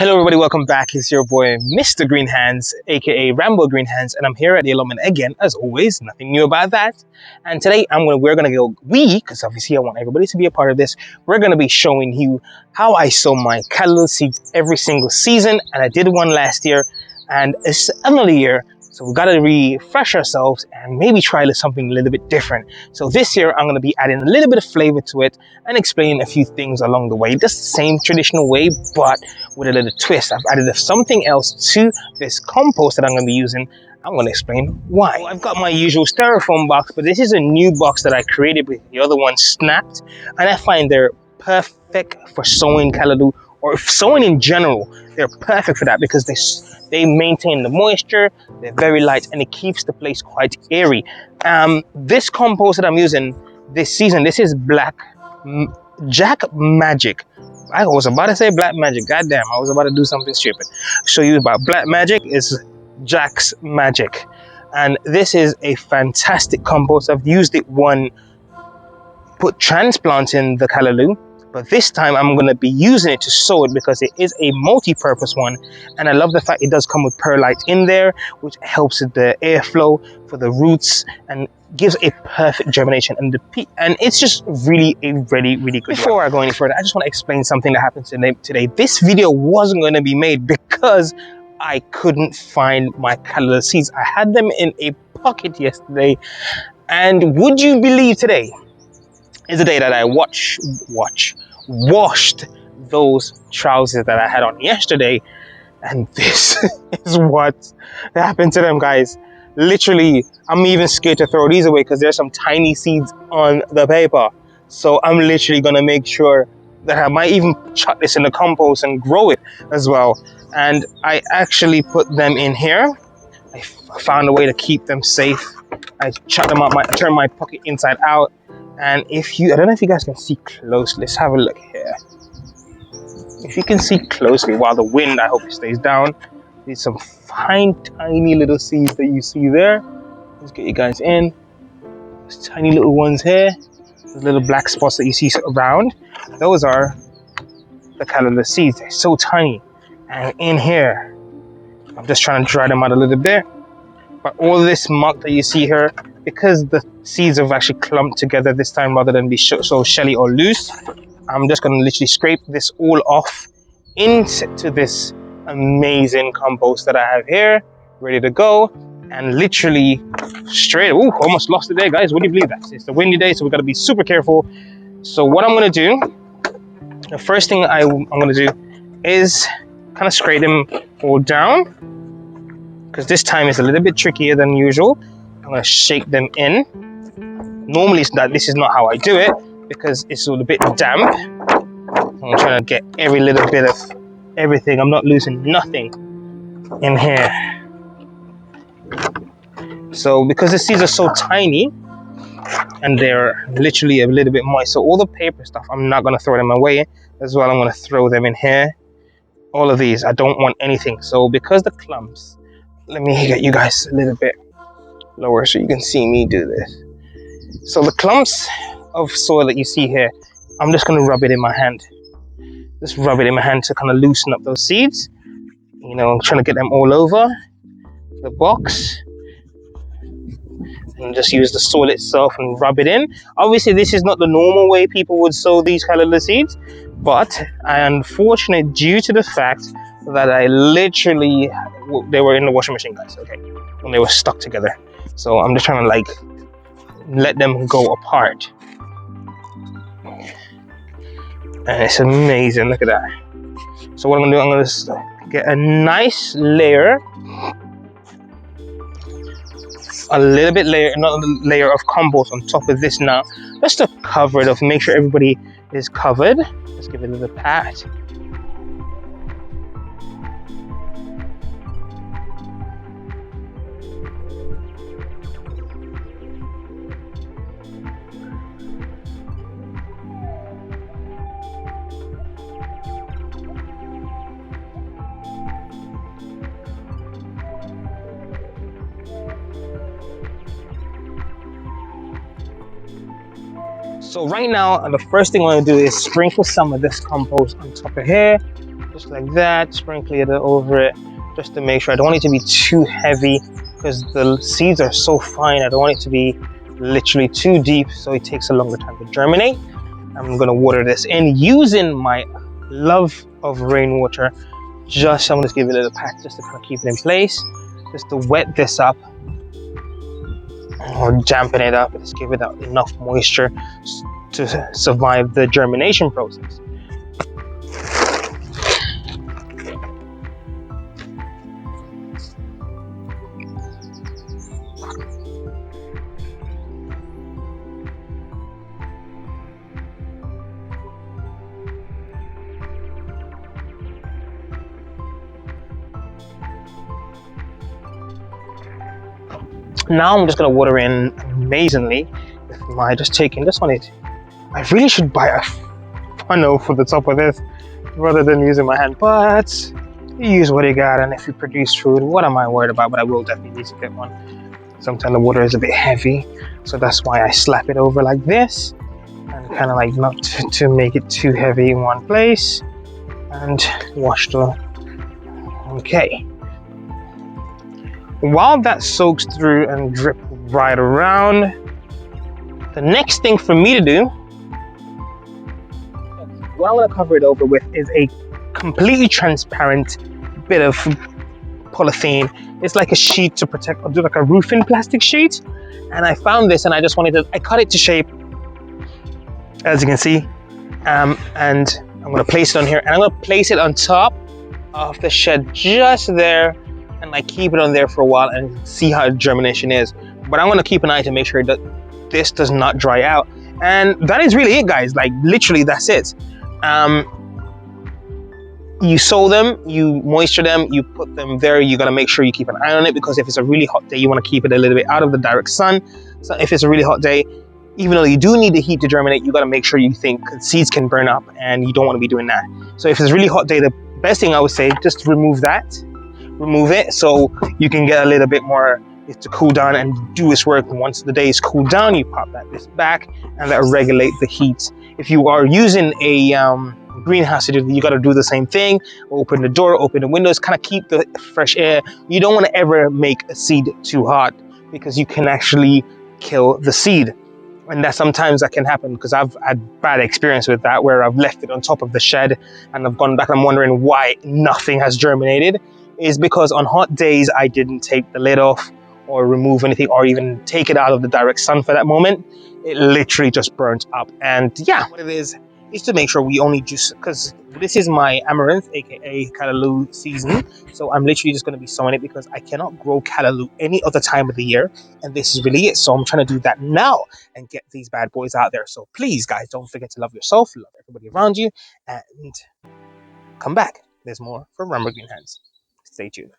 Hello everybody, welcome back. It's your boy Mr. Green Hands, aka Rambo Green Hands, and I'm here at the Allotment again, as always. Nothing new about that. And today because obviously I want everybody to be a part of this. We're gonna be showing you how I sow my callaloo seeds every single season, and I did one last year, and it's another year. So we've got to refresh ourselves and maybe try something a little bit different. So this year I'm going to be adding a little bit of flavor to it and explaining a few things along the way. Just the same traditional way, but with a little twist. I've added something else to this compost that I'm going to be using. I'm going to explain why. Well, I've got my usual styrofoam box, but this is a new box that I created with the other one snapped, and I find they're perfect for sowing callaloo or sowing in general. They're perfect for that because they maintain the moisture, they're very light, and it keeps the place quite airy. This compost that I'm using this season, this is Jack Magic. I was about to say Black Magic. Goddamn, I was about to do something stupid. Show you about Black Magic is Jack's Magic. And this is a fantastic compost. I've used it put transplants in the callaloo, but this time I'm going to be using it to sow it because it is a multi-purpose one, and I love the fact it does come with perlite in there, which helps with the airflow for the roots and gives a perfect germination, and it's just really a really good Before I go any further, I just want to explain something that happened today. This video wasn't going to be made because I couldn't find my callaloo seeds. I had them in a pocket yesterday, and would you believe today is the day that I washed those trousers that I had on yesterday, and this is what happened to them, guys. Literally, I'm even scared to throw these away because there's some tiny seeds on the paper. So I'm literally gonna make sure that I might even chuck this in the compost and grow it as well. And I actually put them in here. I found a way to keep them safe. I chuck them up, I turned my pocket inside out. And I don't know if you guys can see closely. Let's have a look here. If you can see closely, while the wind, I hope it stays down. There's some fine, tiny little seeds that you see there. Let's get you guys in. There's tiny little ones here. There's little black spots that you see around. Those are the callaloo seeds. They're so tiny. And in here, I'm just trying to dry them out a little bit. But all this muck that you see here, because the seeds have actually clumped together this time rather than be so shelly or loose, I'm just going to literally scrape this all off into this amazing compost that I have here, ready to go, and literally almost lost it there, guys. Would you believe that? It's a windy day, so we've got to be super careful. So what I'm going to do, the first thing I'm going to do is kind of scrape them all down, because this time is a little bit trickier than usual. I'm going to shake them in. Normally this is not how I do it because it's all a bit damp. I'm trying to get every little bit of everything. I'm not losing nothing in here. So because the seeds are so tiny and they're literally a little bit moist, so all the paper stuff, I'm not going to throw them away as well. I'm going to throw them in here. All of these, I don't want anything. So because the clumps, let me get you guys a little bit lower so you can see me do this. So the clumps of soil that you see here, I'm just going to rub it in my hand. Just rub it in my hand to kind of loosen up those seeds. You know, I'm trying to get them all over the box. And just use the soil itself and rub it in. Obviously, this is not the normal way people would sow these callaloo seeds, but I am unfortunate due to the fact that they were in the washing machine, guys, okay, when they were stuck together. So I'm just trying to let them go apart. And it's amazing, look at that. So what I'm gonna do, I'm gonna get a nice layer, another layer of compost on top of this now, just to cover it off, make sure everybody is covered. Let's give it a little pat. So right now, the first thing I'm going to do is sprinkle some of this compost on top of here. just like that, sprinkle it over it, just to make sure. I don't want it to be too heavy because the seeds are so fine. I don't want it to be literally too deep, so it takes a longer time to germinate. I'm gonna water this in using my love of rainwater. Just I'm gonna give it a little pat just to kind of keep it in place, just to wet this up or dampen it up. Just give it enough moisture to survive the germination process. Now I'm just gonna water in amazingly with my just taking this one. I really should buy a funnel for the top of this rather than using my hand, but you use what you got, and if you produce food, what am I worried about? But I will definitely need to get one. Sometimes the water is a bit heavy, so that's why I slap it over like this, and kind of like not to make it too heavy in one place, and wash the. Okay. While that soaks through and drip right around, the next thing for me to do, what I'm going to cover it over with is a completely transparent bit of polythene. It's like a sheet to protect, or do like a roofing plastic sheet. And I found this and I just wanted to, I cut it to shape, as you can see. And I'm going to place it on here, and I'm going to place it on top of the shed just there, and like keep it on there for a while and see how germination is. But I'm going to keep an eye to make sure that this does not dry out. And that is really it, guys. Like literally that's it. You sow them, you moisture them, you put them there. You got to make sure you keep an eye on it, because if it's a really hot day, you want to keep it a little bit out of the direct sun. So if it's a really hot day, even though you do need the heat to germinate, you got to make sure you think seeds can burn up, and you don't want to be doing that. So if it's a really hot day, the best thing I would say, just remove it, so you can get a little bit more to cool down and do its work. Once the day is cooled down, you pop this back, and that regulate the heat. If you are using a greenhouse, you got to do the same thing. Open the door, open the windows, kind of keep the fresh air. You don't want to ever make a seed too hot, because you can actually kill the seed. And that sometimes that can happen, because I've had bad experience with that, where I've left it on top of the shed and I've gone back and I'm wondering why nothing has germinated. Is because on hot days I didn't take the lid off or remove anything, or even take it out of the direct sun for that moment. It literally just burnt up. And yeah, what it is to make sure we only just, because this is my amaranth, aka callaloo season, so I'm literally just going to be sowing it, because I cannot grow callaloo any other time of the year, and this is really it. So I'm trying to do that now and get these bad boys out there. So please, guys, don't forget to love yourself, love everybody around you, and come back. There's more from Rambo Green Hands. Stay tuned.